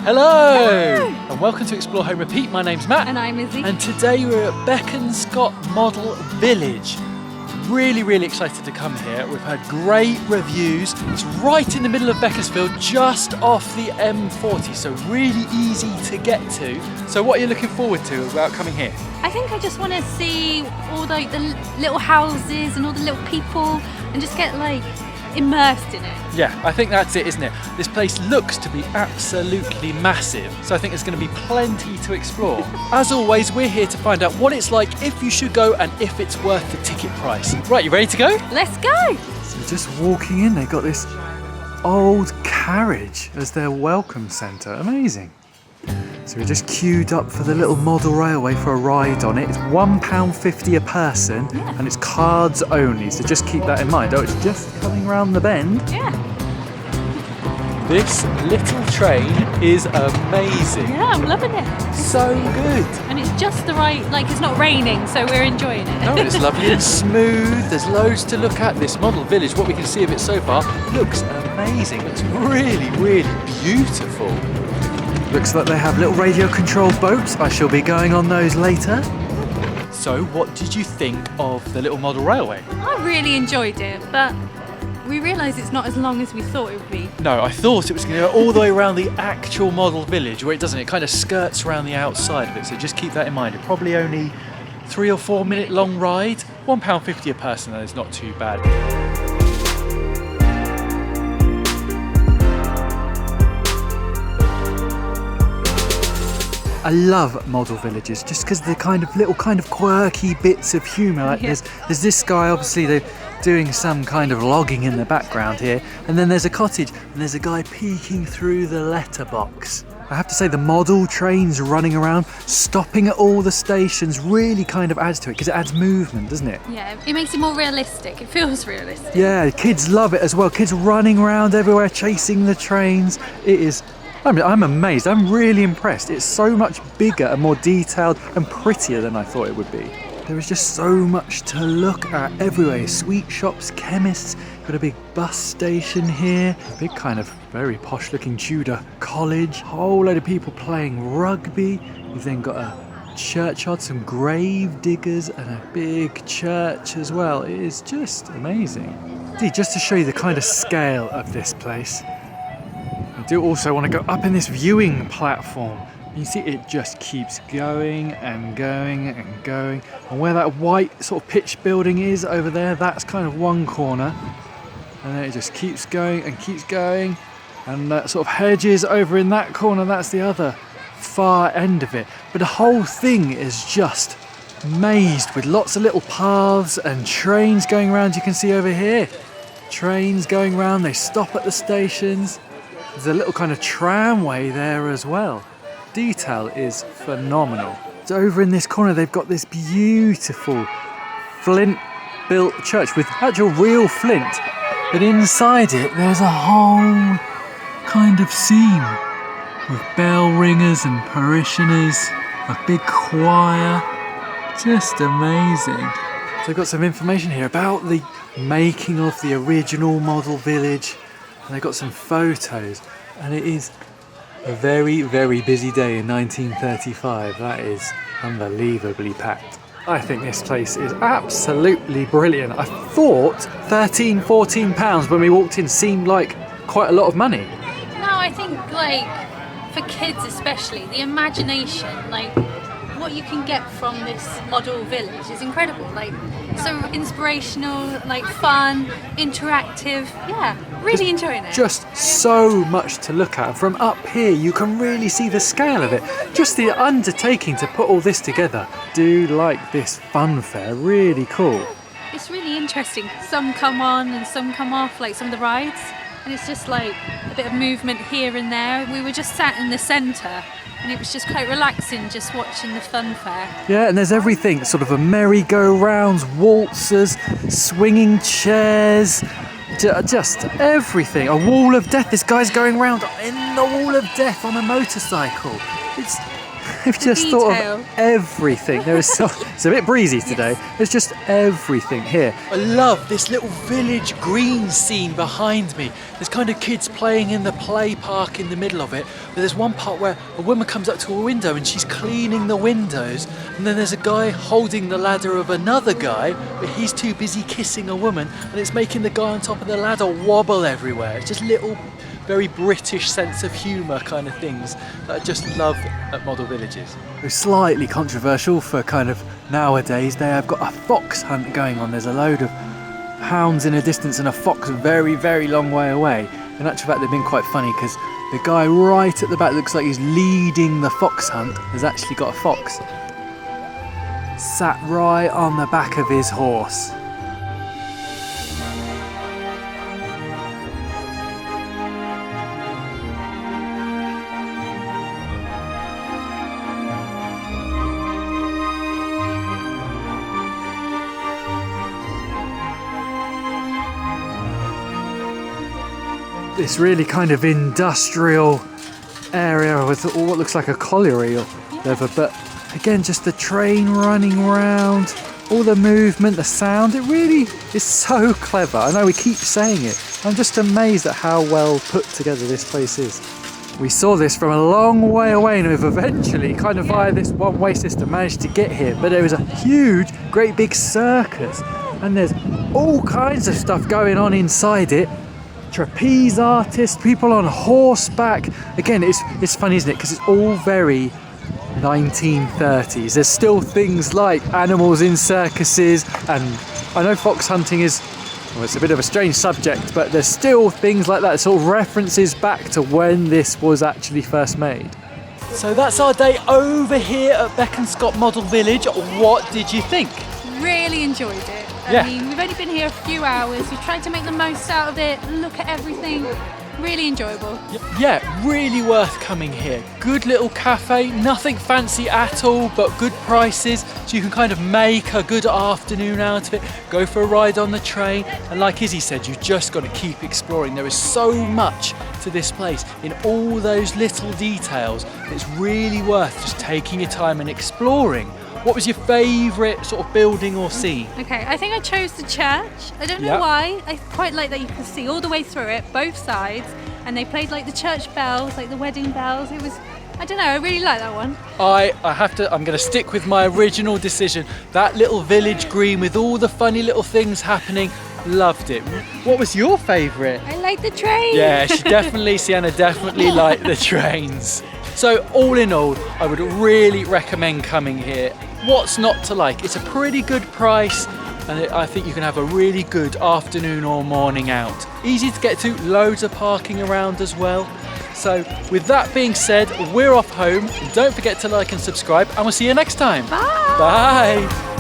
Hello! And welcome to Explore Home Repeat. My name's Matt. And I'm Izzy. And today we're at Bekonscot Model Village. Really excited to come here. We've had great reviews. It's right in the middle of Beaconsfield, just off the M40, so really easy to get to. So what are you looking forward to about coming here? I think I just want to see all the little houses and all the little people and just get immersed in it. Yeah, I think that's it, isn't it? This place looks to be absolutely massive, so I think there's going to be plenty to explore. As always, we're here to find out what it's like, if you should go, and if it's worth the ticket price. Right, you ready to go? Let's go! So just walking in, they've got this old carriage as their welcome centre. Amazing. So we're just queued up for the little model railway for a ride on it. It's £1.50 a person, and it's cards only, so just keep that in mind. Oh, it's just coming round the bend. Yeah. This little train is amazing. Yeah, I'm loving it. So good. And it's just the right, it's not raining, so we're enjoying it. No, it's lovely and smooth. There's loads to look at. This model village, what we can see of it so far, looks amazing. Looks really beautiful. Looks like they have little radio-controlled boats. I shall be going on those later. So, what did you think of the little model railway? I really enjoyed it, but we realised it's not as long as we thought it would be. No, I thought it was going to go all the way around the actual model village, where it doesn't. It kind of skirts around the outside of it, so just keep that in mind. It probably only 3 or 4 minute long ride. £1.50 a person, that is not too bad. I love model villages just because they're little quirky bits of humour. There's this guy, obviously they're doing some kind of logging in the background here, and then there's a cottage and there's a guy peeking through the letterbox. I have to say the model trains running around, stopping at all the stations really adds to it because it adds movement, doesn't it? Yeah, it makes it more realistic. It feels realistic. Yeah, kids love it as well. Kids running around everywhere, chasing the trains. I'm amazed. I'm really impressed. It's so much bigger and more detailed and prettier than I thought it would be. There is just so much to look at everywhere. Sweet shops, chemists, got a big bus station here, big very posh looking Tudor college, whole load of people playing rugby. You've then got a churchyard, some grave diggers and a big church as well. It is just amazing. Just to show you the scale of this place, I do also want to go up in this viewing platform. You see it just keeps going and going and going. And where that white sort of pitch building is over there, that's one corner. And then it just keeps going and keeps going. And that sort of hedges over in that corner, that's the other far end of it. But the whole thing is just mazed with lots of little paths and trains going around. You can see over here, trains going around, they stop at the stations. There's a little tramway there as well. Detail is phenomenal. So over in this corner they've got this beautiful flint built church with actual real flint, but inside it there's a whole scene with bell ringers and parishioners, a big choir. Just amazing. So I've got some information here about the making of the original model village. And they've got some photos, and it is a very busy day in 1935. That is unbelievably packed. I think this place is absolutely brilliant. I thought £13-14 when we walked in seemed like quite a lot of money. No, I think for kids especially, the imagination, what you can get from this model village is incredible. So inspirational, fun, interactive. Yeah, really enjoying it. Just so much to look at. From up here you can really see the scale of it. Just the undertaking to put all this together. Do like this fun fair, really cool. It's really interesting. Some come on and some come off, some of the rides. And it's just a bit of movement here and there. We were just sat in the centre and it was just quite relaxing just watching the fun fair. Yeah, and there's everything, sort of a merry-go-rounds, waltzers, swinging chairs, just everything. A wall of death, this guy's going round in the wall of death on a motorcycle. They've just thought of everything. It's a bit breezy today. Yes. There's just everything here. I love this little village green scene behind me. There's kind of kids playing in the play park in the middle of it. But there's one part where a woman comes up to a window and she's cleaning the windows. And then there's a guy holding the ladder of another guy, but he's too busy kissing a woman. And it's making the guy on top of the ladder wobble everywhere. It's just little, very British sense of humour kind of things that I just love at model villages. It's slightly controversial for kind of nowadays. They have got a fox hunt going on. There's a load of hounds in a distance and a fox a very, very long way away. In actual fact, they've been quite funny because the guy right at the back looks like he's leading the fox hunt has actually got a fox sat right on the back of his horse. This really kind of industrial area with what looks like a colliery or whatever, but again, just the train running around, all the movement, the sound, it really is so clever. I know we keep saying it. I'm just amazed at how well put together this place is. We saw this from a long way away and we've eventually, kind of via this one-way system, managed to get here. But there was a huge, great big circus and there's all kinds of stuff going on inside it. Trapeze artists, people on horseback. Again, it's funny, isn't it? Because it's all very 1930s. There's still things like animals in circuses, and I know fox hunting is, well, it's a bit of a strange subject, but there's still things like that, sort of references back to when this was actually first made. So that's our day over here at Bekonscot Model Village. What did you think? Really enjoyed it. I mean, we've only been here a few hours. We've tried to make the most out of it, look at everything. Really enjoyable. Yeah, really worth coming here. Good little cafe, nothing fancy at all, but good prices, so you can kind of make a good afternoon out of it, go for a ride on the train, and like Izzy said, you've just got to keep exploring. There is so much to this place in all those little details. It's really worth just taking your time and exploring. What was your favourite sort of building or scene? Okay, I think I chose the church. I don't know why. I quite like that you could see all the way through it, both sides, and they played like the church bells, like the wedding bells. It was, I don't know, I really like that one. I'm going to stick with my original decision. That little village green with all the funny little things happening, loved it. What was your favourite? I like the train. Yeah, Sienna definitely liked the trains. So all in all, I would really recommend coming here. What's not to like? It's a pretty good price and I think you can have a really good afternoon or morning out. Easy to get to, loads of parking around as well. So with that being said, we're off home. Don't forget to like and subscribe and we'll see you next time. Bye. Bye.